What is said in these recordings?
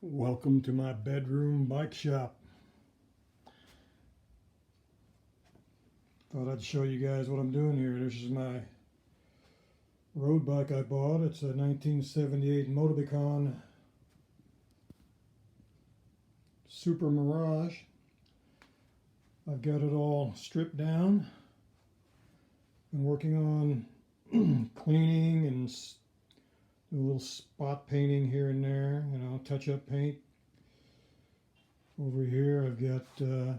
Welcome to my bedroom bike shop. Thought I'd show you guys what I'm doing here. This is my road bike I bought. It's a 1978 Motobecane Super Mirage. I've got it all stripped down. Been working on cleaning and a little spot painting here and there, touch-up paint. Over here I've got the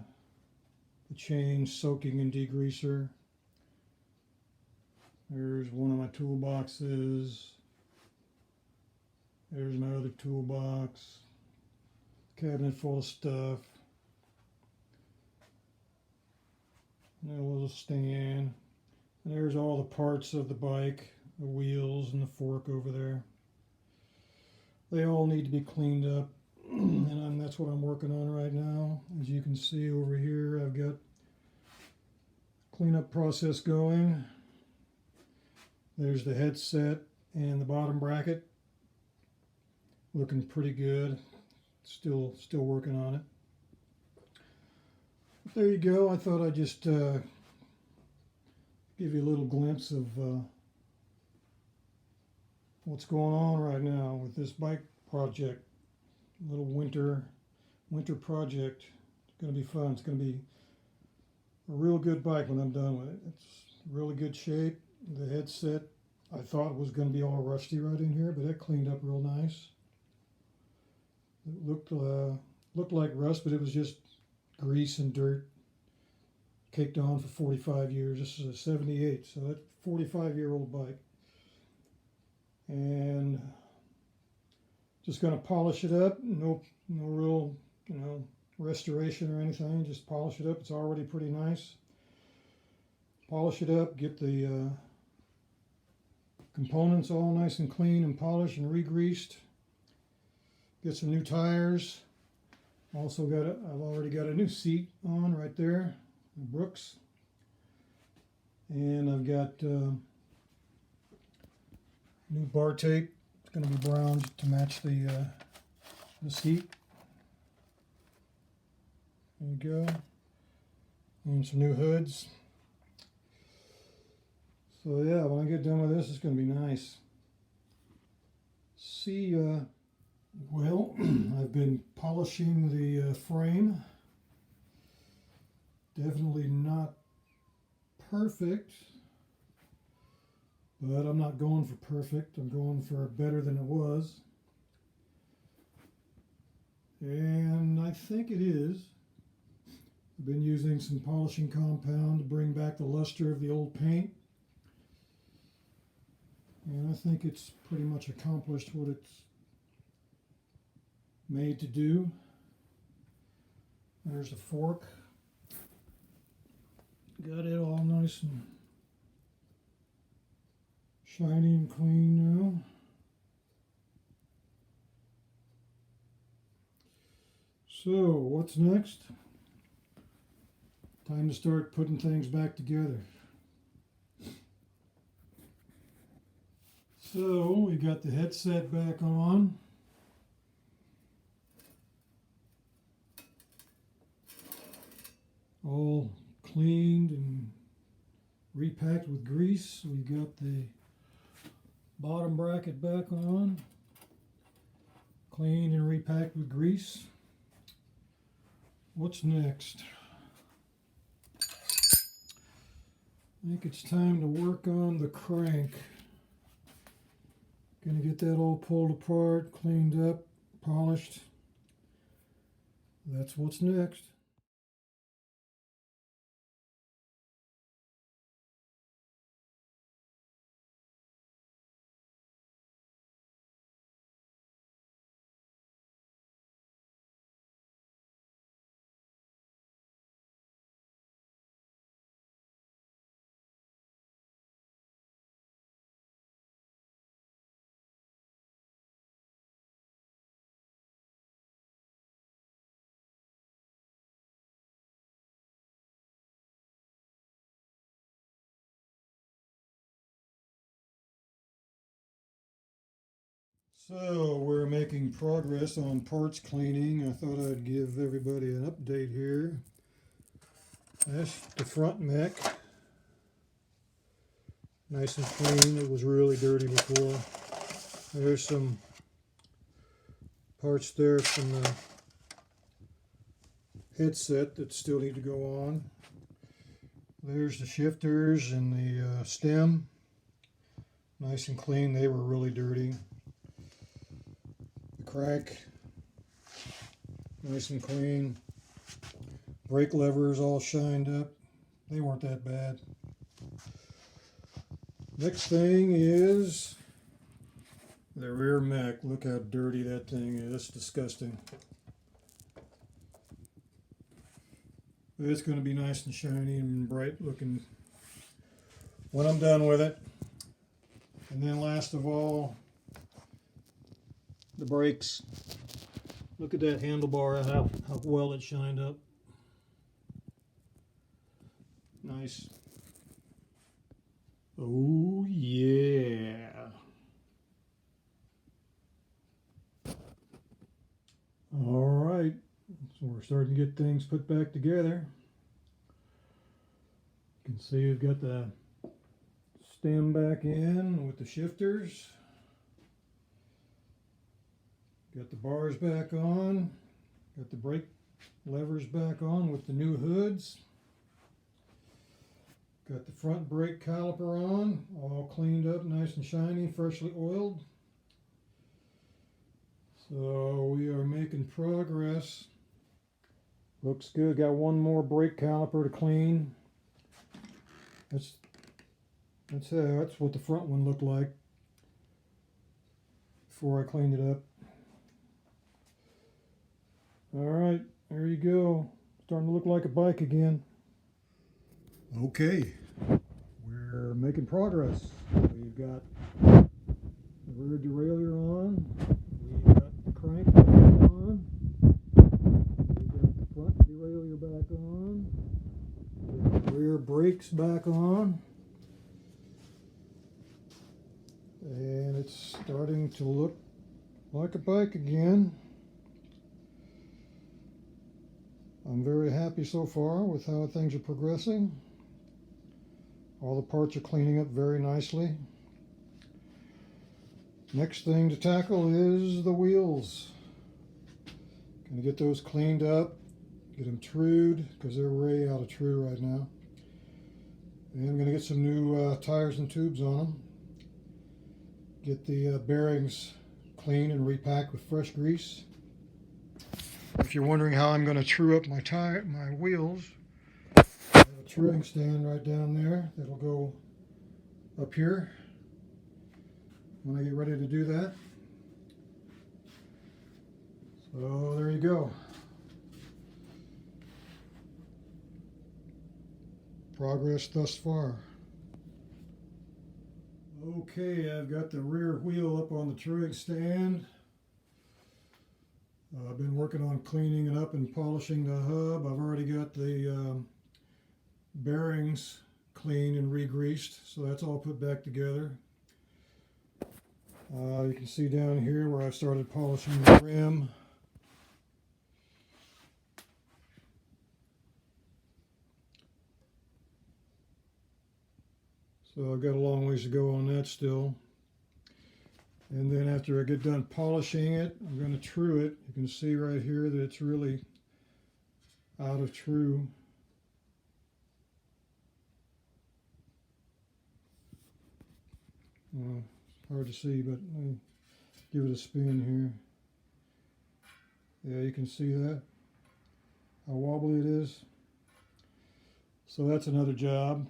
chain soaking in degreaser. There's one of my toolboxes. There's my other toolbox. Cabinet full of stuff. And a little stand. And there's all the parts of the bike, the wheels and the fork over there. They all need to be cleaned up, and that's what I'm working on right now. As you can see over here, I've got cleanup process going. There's the headset and the bottom bracket. Looking pretty good. Still working on it. But there you go. I thought I'd just give you a little glimpse of what's going on right now with this bike project. A little winter project. It's going to be fun. It's going to be a real good bike when I'm done with it. It's really good shape. The headset I thought was going to be all rusty right in here, but it cleaned up real nice. It looked like rust, but it was just grease and dirt caked on for 45 years. This is a 78, so that's a 45-year-old bike. And just going to polish it up. No real, restoration or anything. Just polish it up. It's already pretty nice. Polish it up. Get the components all nice and clean and polished and re-greased. Get some new tires. I've already got a new seat on right there, Brooks. And I've got new bar tape. It's going to be brown to match the seat. There you go. And some new hoods. So yeah, when I get done with this, it's going to be nice. Well, I've been polishing the frame. Definitely not perfect, but I'm not going for perfect. I'm going for better than it was. And I think it is. I've been using some polishing compound to bring back the luster of the old paint. And I think it's pretty much accomplished what it's made to do. There's the fork. Got it all nice and shiny and clean now. So, what's next? Time to start putting things back together. So, we got the headset back on. All cleaned and repacked with grease. We got the bottom bracket back on. Cleaned and repacked with grease. What's next? I think it's time to work on the crank. Gonna get that all pulled apart, cleaned up, polished. That's what's next. So we're making progress on parts cleaning. I thought I'd give everybody an update here. That's the front mech. Nice and clean. It was really dirty before. There's some parts there from the headset that still need to go on. There's the shifters and the stem. Nice and clean. They were really dirty. The crank, nice and clean. Brake levers all shined up. They weren't that bad. Next thing is the rear mech. Look how dirty that thing is. It's disgusting. But it's going to be nice and shiny and bright looking when I'm done with it. And then last of all, the brakes. Look at that handlebar, how well it shined up. Nice. Oh yeah. All right, so we're starting to get things put back together. You can see we've got the stem back in with the shifters. Got the bars back on. Got the brake levers back on with the new hoods. Got the front brake caliper on, all cleaned up, nice and shiny, freshly oiled. So we are making progress. Looks good. Got one more brake caliper to clean. That's what the front one looked like before I cleaned it up. All right, there you go. Starting to look like a bike again. Okay, we're making progress. We've got the rear derailleur on. We've got the crank back on. We've got the front derailleur back on. We've got the rear brakes back on. And it's starting to look like a bike again. I'm very happy so far with how things are progressing. All the parts are cleaning up very nicely. Next thing to tackle is the wheels. Gonna get those cleaned up, get them trued, because they're way out of true right now. And I'm gonna get some new tires and tubes on them. Get the bearings cleaned and repacked with fresh grease. If you're wondering how I'm going to true up my wheels, I have a truing stand right down there that'll go up here when I get ready to do that. So there you go. Progress thus far. Okay, I've got the rear wheel up on the truing stand. I've been working on cleaning it up and polishing the hub. I've already got the bearings cleaned and re-greased, so that's all put back together. You can see down here where I started polishing the rim. So I've got a long ways to go on that still. And then after I get done polishing it, I'm going to true it. You can see right here that it's really out of true. Hard to see, but let me give it a spin here. Yeah, you can see that, how wobbly it is. So that's another job.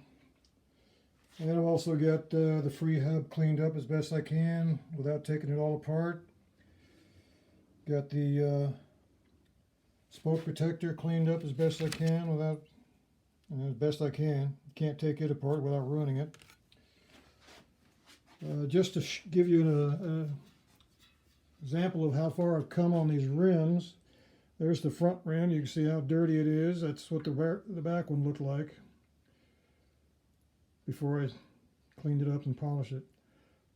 And I've also got the free hub cleaned up as best I can without taking it all apart. Got the spoke protector cleaned up as best I can as best I can. Can't take it apart without ruining it. Just to give you an example of how far I've come on these rims, there's the front rim. You can see how dirty it is. That's what the back one looked like before I cleaned it up and polished it.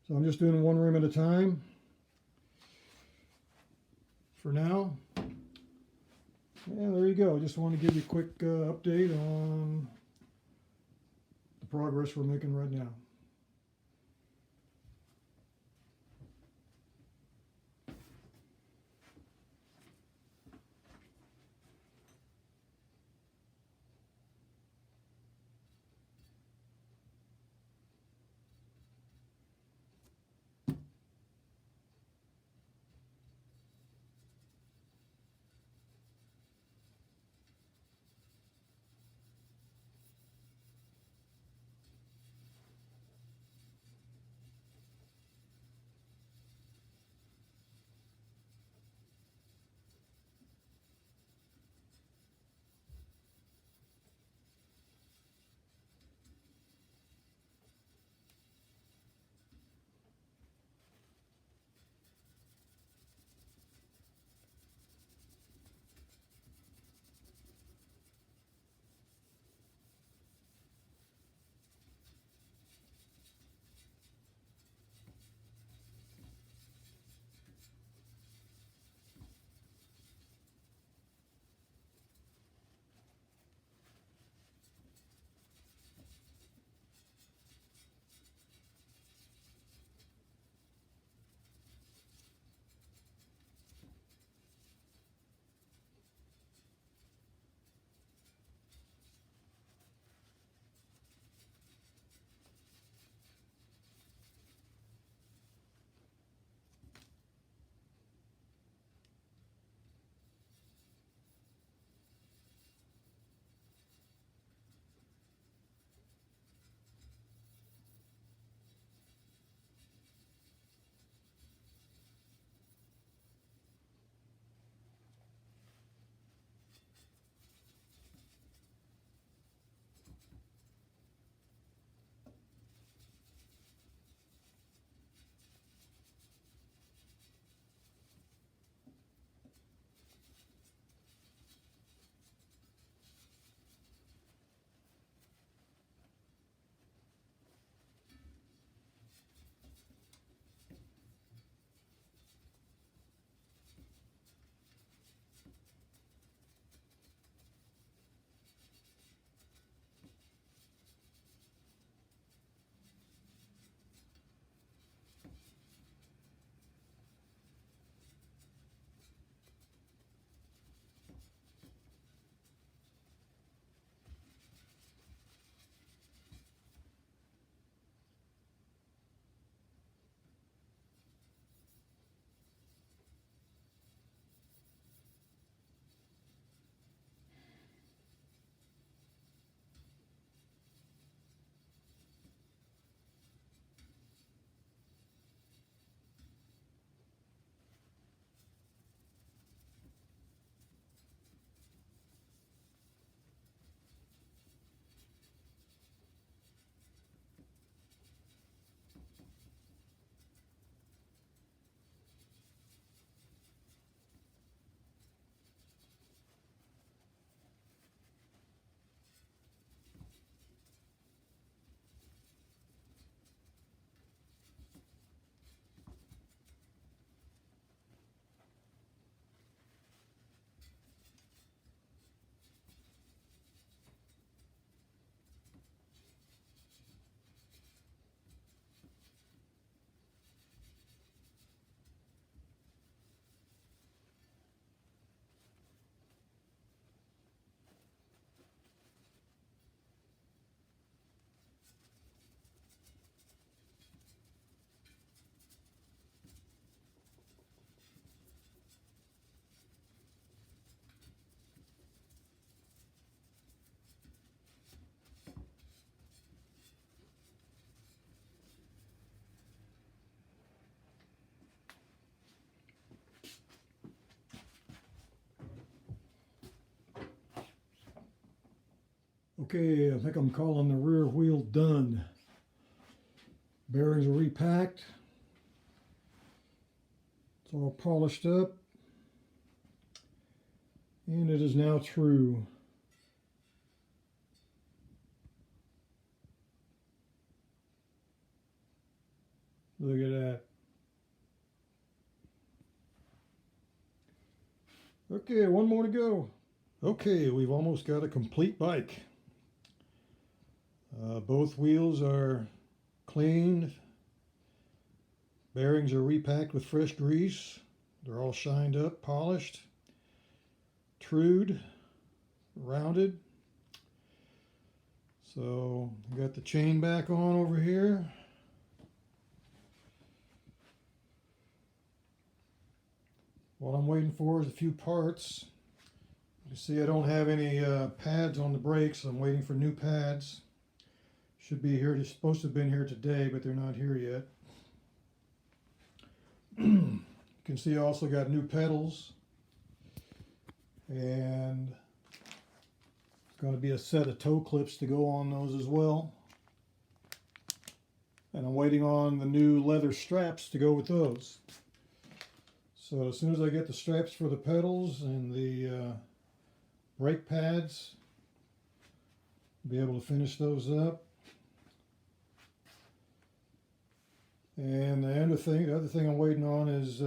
So I'm just doing one rim at a time. for now. And there you go. Just want to give you a quick update on the progress we're making right now. Okay, I think I'm calling the rear wheel done. Bearings are repacked. It's all polished up. And it is now true. Look at that. Okay, one more to go. Okay, we've almost got a complete bike. Both wheels are cleaned. Bearings are repacked with fresh grease. They're all shined up, polished, trued, rounded. So got the chain back on over here. What I'm waiting for is a few parts. You see I don't have any pads on the brakes. I'm waiting for new pads. Should be here, they're supposed to have been here today, but they're not here yet. You can see I also got new pedals. And it's going to be a set of toe clips to go on those as well. And I'm waiting on the new leather straps to go with those. So as soon as I get the straps for the pedals and the brake pads, I'll be able to finish those up. And the other thing I'm waiting on is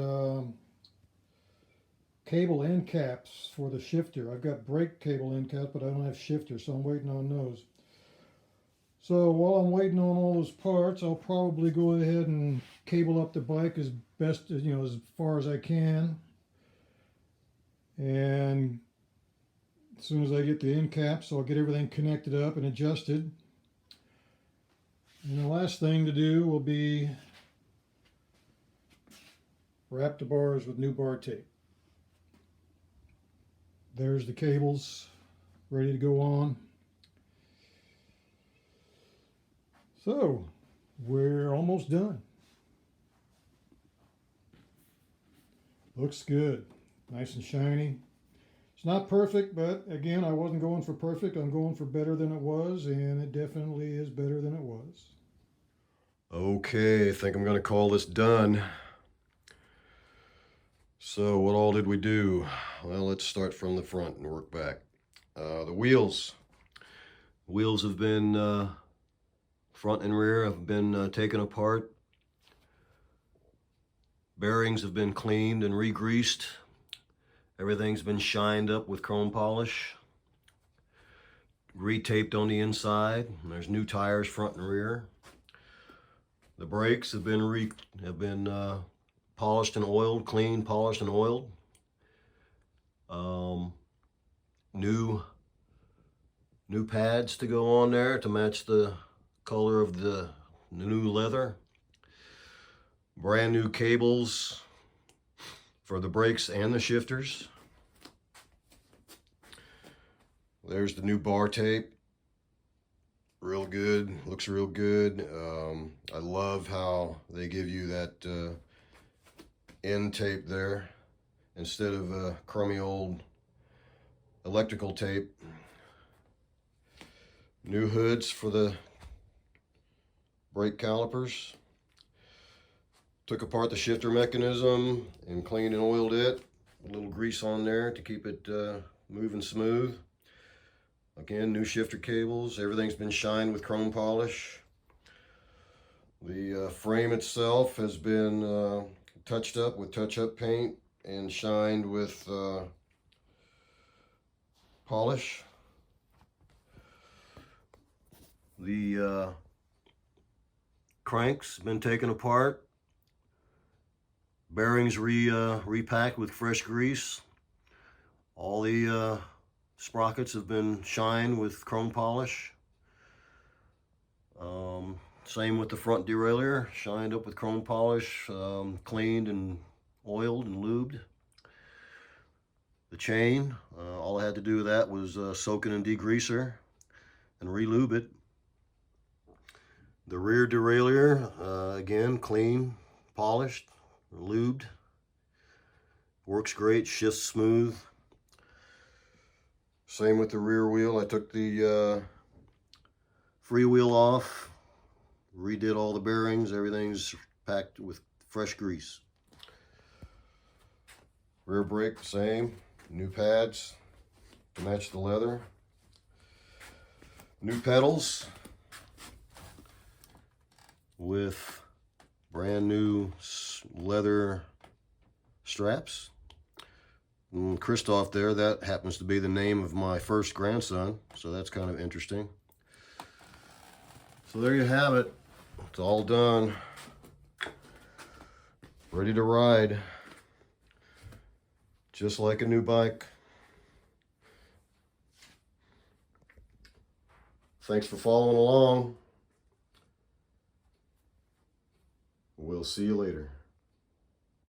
cable end caps for the shifter. I've got brake cable end caps, but I don't have shifter, so I'm waiting on those. So while I'm waiting on all those parts, I'll probably go ahead and cable up the bike as best as, as far as I can. And as soon as I get the end caps, I'll get everything connected up and adjusted. And the last thing to do will be wrap the bars with new bar tape. There's the cables ready to go on. So we're almost done. Looks good, nice and shiny. It's not perfect, but again, I wasn't going for perfect. I'm going for better than it was, and it definitely is better than it was. Okay, I think I'm going to call this done. So what all did we do? Well, let's start from the front and work back. The wheels. Wheels have been, front and rear have been taken apart. Bearings have been cleaned and re-greased. Everything's been shined up with chrome polish. Retaped on the inside. There's new tires front and rear. The brakes have been polished and oiled, cleaned, polished and oiled. New pads to go on there to match the color of the new leather. Brand new cables for the brakes and the shifters. There's the new bar tape. Real good, looks real good. I love how they give you that end tape there instead of a crummy old electrical tape. New hoods for the brake calipers. Took apart the shifter mechanism and cleaned and oiled it. A little grease on there to keep it moving smooth. Again, new shifter cables. Everything's been shined with chrome polish. The frame itself has been touched up with touch-up paint and shined with polish. The cranks been taken apart. Bearings repacked with fresh grease. All the sprockets have been shined with chrome polish. Same with the front derailleur, shined up with chrome polish, cleaned and oiled and lubed. The chain, all I had to do with that was soak it in degreaser and re-lube it. The rear derailleur, again, clean, polished, lubed. Works great, shifts smooth. Same with the rear wheel. I took the free wheel off, redid all the bearings. Everything's packed with fresh grease. Rear brake, same. New pads to match the leather. New pedals with brand new leather straps. And Christoph there, that happens to be the name of my first grandson, so that's kind of interesting. So there you have it. It's all done. Ready to ride. Just like a new bike. Thanks for following along. We'll see you later.